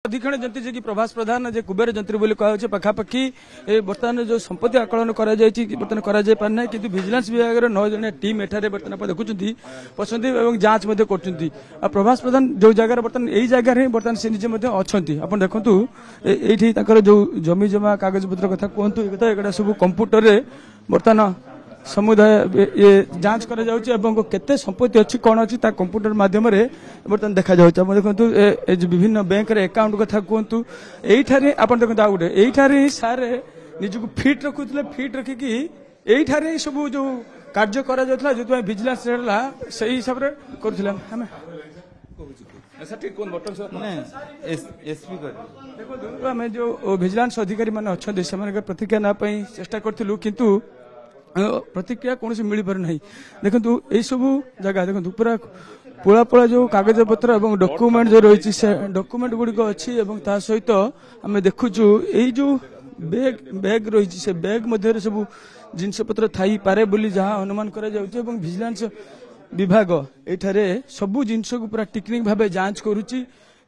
अधिक्षण जंत्री जे कि प्रभास प्रधान जे कुबेर जंत्री बोली कह पाखापाखि बर्तमान जो संपत्ति आकलन बर्तमान करना कि विजिलेंस विभाग 9 जन टीम एठारे बर्तमान देखुं पसंद और जांच कर प्रभास प्रधान जो जगह बर्तमान यही जगह बर्तमान से निजे अच्छा आप देखु ये जो जमी जमा कागज पत्र कथा कहतु सब कंप्यूटर बर्तमान समुदाय ये जांच कर केते संपत्ति अच्छी कौन अच्छी कंप्यूटर माध्यम बर्तमान देखा देखु विभिन्न बैंक अकाउंट कथा कहतु यही आप देखते आउ गोटे यही सारे निजक फिट रखुले फिट रखिकी यही सब जो कार्य करा जो विजिलेंस से हिसाब से करूँ आम जो विजिलेंस अधिकारी मैंने अच्छा से प्रतिक्रिया नापी चेष्टा करूँ किंतु प्रतिक्रिया कौन मिल पार ना देखु यही सब जगह देखो पूरा पोला पोला जो कागज पत्र और डॉक्यूमेंट जो रही से डॉक्यूमेंट गुड़िक अच्छी सहित आम देखुचु यही जो बैग रही से बैग मध्य सब जिनपतर थी पारे बोली जहाँ अनुमान करा विजिलेंस विभाग ये सबू जिनस को पूरा टेक्निक भाव जांच करुच्ची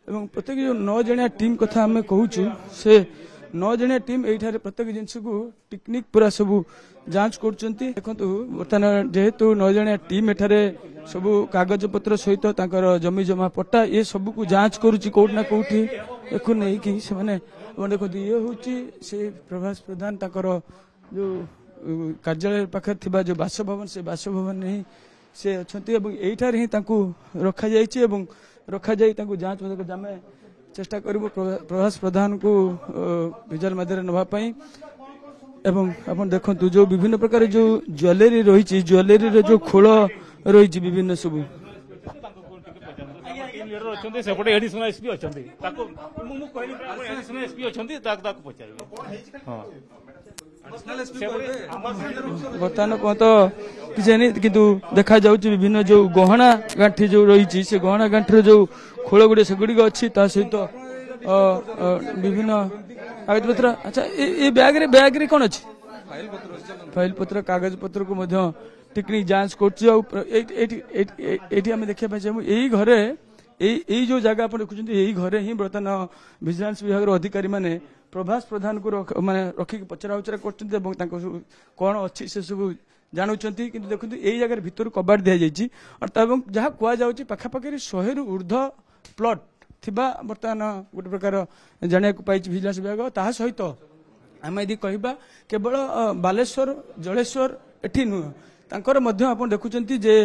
प्रत्येक जो 9 जणिया टीम कथा आम कहूँ से 9 जणिया टीम ये प्रत्येक जिनस को टेक्निक पूरा सब जांच कर बर्तमान जेहेतु 9 जणिया टीम एठारे सब कागज पत्र सहित जमी जमा पट्टा ये सब को जांच करुच्ची कौटना कौटी देखु नहीं कि देखो ये हूँ से प्रभास प्रधान जो कार्यालय पाखे थिबा जो बासभवन से बासभवन नहीं से अच्छा यहीठार ही रखा रखा जांच आम चेष्टा करूँ प्रभास प्रधान को विजुअल माध्यम नापी एवं आप देखु जो विभिन्न प्रकार जो ज्वेलरी रही ज्वेलरी जो खोल रही विभिन्न सब बर्तमान पर्यंत किसी नहीं किंतु देखा जाऊँ विभिन्न जो गहना गांठी जो रही से गहना गांठी जो खोल गुड़े से गुड़िक अच्छी सहित विभिन्न कागज पत्र अच्छा ये बैग रे कौन अच्छी फाइल पत्र कागज पत्र को टेक्निक जांच कर देखा चाहूँ यही घरे यही जो जगह आप देखुं यही घरे ही बर्तमान विजिलेंस विभाग अधिकारी माने प्रभास प्रधान को माने रखिक पचरा उचरा कर कौन अच्छी से सब जानूँ कि देखो यही जगह भितर कबाट दि जाए जहाँ कहुच्छी पाखापाखि 100 रु ऊर्ध प्लट थिबा बर्तमान गोटे प्रकार जाना पाई विजिलेंस विभाग ता सहित आम यदि कहबा केवल बालेश्वर जलेश्वर एठी नुह तांकर मध्य आप देखुंत जे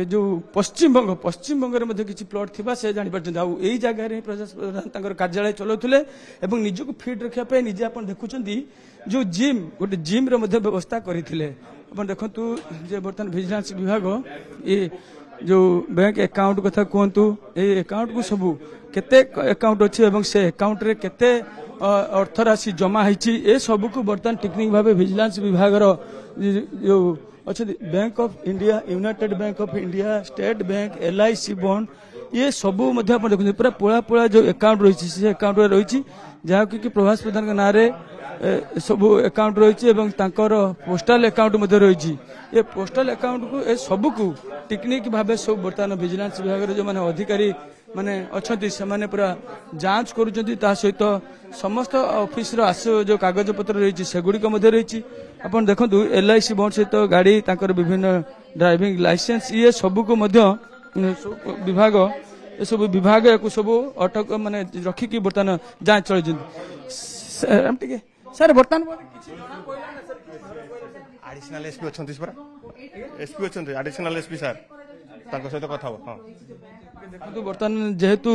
जो पश्चिम बंग किसी प्लट थी से जापर यही जगह प्रधान कार्यालय चलाउले और निजक फिट रखापी निजे आप देखुं जो जिम गोटे जिम व्यवस्था करते देखु जे बर्तमान विजिलेंस विभाग ये जो बैंक अकाउंट कथा कहतु ये अकाउंट को सब केते अकाउंट अच्छी से अकाउंट रे केते अर्थ राशि जमा है सब को बर्तमान टेक्निक भाव विजिलेंस विभाग जो अच्छा bank of India United bank of India state bank LIC bond ये सब देखते पूरा पोला पोला जो अकाउंट रही से अकाउंट रही जहाँ कि प्रभास प्रधान के नारे सब अकाउंट रही पोस्टल अकाउंट रही ये पोस्टल अकाउंट को ये सब को टेक्निक भाव सब बर्तमान विजिलेंस विभाग जो मैंने अधिकारी माने अच्छा से पूरा जांच करुँच सहित समस्त ऑफिस आस जो कागज पत्र रही से गुड़िक रही आप देखु LIC बॉन्ड सहित गाड़ी विभिन्न ड्राइविंग लाइसेंस ये सब को विभाग ये सब विभाग को सब अटक माने रखिकी बर्तमान जांच चलती सर बर्तमान एडिशनल एसपी अच्छा एडिशनल एसपी सर सहित कथा देखो बर्तमान जेहेतु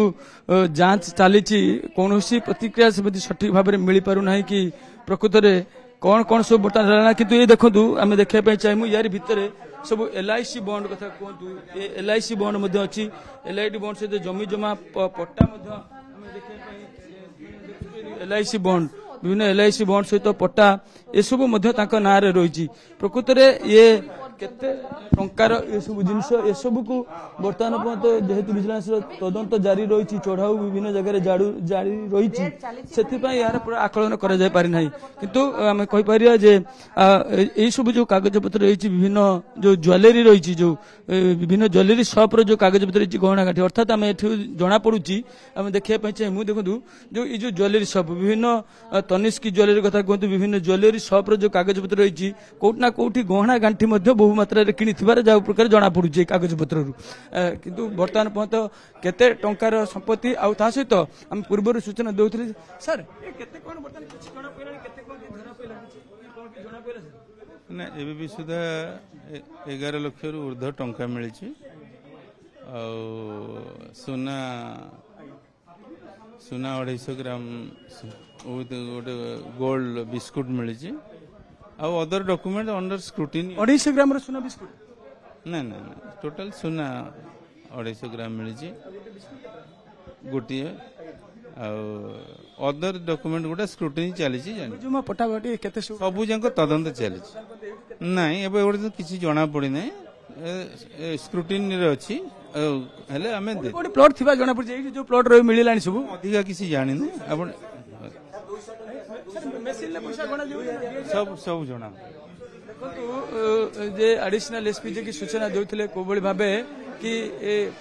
जांच चली कौन प्रतिक्रिया से सठिक भाव में मिल पारना कि प्रकृत में कौन कौन सब बर्तमान रहा कि ये देखो आम देखा चाहूँ यार भितर सब LIC बॉन्ड कथा कहतु ये LIC बॉन्ड अच्छी LIC बॉन्ड सहित जमी जमा पट्टा LIC बॉन्ड विभिन्न LIC बॉन्ड सहित पट्टा ये सब ना रही प्रकृत में ये केते टंकार एसबू जिनस एसबू को बर्तमान पर्यंत जेहेतु विजिलेंस तदंत जारी रही चढ़ाऊ विभिन्न जगह जारी रही से यार पूरा आकलन कर पारि ना किंतु आम कहीपर जे यही सब जो कागज पत्र रही विभिन्न जो ज्वेलरी रही जो विभिन्न ज्वेलरी शॉप रो जो कागज पत्र रही गहना गाठी अर्थात आम एठी जना पड़ुची आम देखा चाहिए देखु जो ये जो ज्वेलरी शॉप विभिन्न तनिष्क ज्वेलरी कथा कहतु विभिन्न ज्वेलरी शॉप रो जो कागज पत्र रही कोट ना कोठी गहना गांठी बहु मात्रा किणी जा प्रकार जना पड़ुची कागज पत्र किंतु बर्तमान पर्यंत केते टंकार संपत्ति आ सहित आम पूर्व सूचना दौले सर ना एबे भी सुधा 11 लाख रु ऊर्ध्व टंका मिली सुना सुना 250 ग्राम गोटे गोल्ड बिस्कुट मिली अदर डॉक्यूमेंट अंडर स्क्रूटिनी 250 ग्राम सुना बिस्कुट ना ना टोटल सुना 250 ग्राम मिली गोटे अदर डॉक्यूमेंट गोटे स्क्रूटिनी चली पटापटी केते सबू जाक तदंत चली नाई एबे गोटे किसी जना पड़ी ना स्क्रूटिनी रे अछि हेले हमें दे कोडी प्लॉट थिबा जना पड़ी जो प्लॉट रो मिलिलानी सब अधिका किसी जानि नै अपन मेसिन ले पैसा गणा सब सब जना जे एडिशनल एसपी जे की सूचना देउथिले कोबळी भाबे कि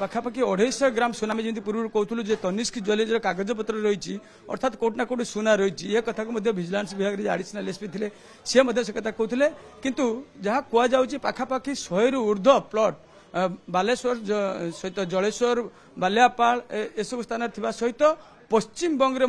पाखापाखि 250 ग्राम सुना में जमी पूर्व कहूँ जे तनिष्क ज्वेलरी कागज पत्र रही अर्थात कोट ना कोट सुना रही ये कथा को विजिलेंस विभाग एडिशनल एसपी थे सी से कथा कहते किंतु जहाँ कहुच्छी पाखापाखि 100 रु ऊर्ध्व प्लॉट बालेश्वर सहित जलेश्वर बालियापाल एसबू स्थान सहित पश्चिम बंगे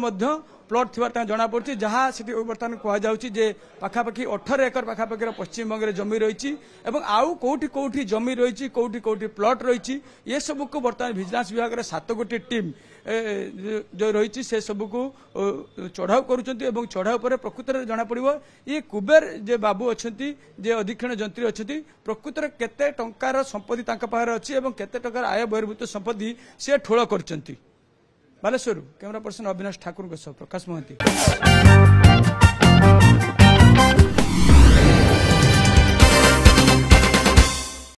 प्लॉट थी जना पड़ी जहाँ से बर्तमान कहुच्छी जे पाखापाखि 18 एकर पाखापाखि पश्चिम बंगे जमी रही आउ कौटी कौटी जमी रही कौटी कौटी प्लॉट रही ये सब को बर्तमान विजिलेंस विभाग 7 गोटी टीम जो रही से सब को चढ़ाऊ कर चढ़ाऊ पर प्रकृत में जना पड़ो ये कुबेर जे बाबू अच्छा जे अधीक्षण जंत्री अच्छा प्रकृत में केते टंकार संपत्ति पाखे अच्छी केते टंकार आय बहिर्भूत संपत्ति सी ठोल कर बालेश्वर कैमरा पर्सन अविनाश ठाकुर प्रकाश महांती।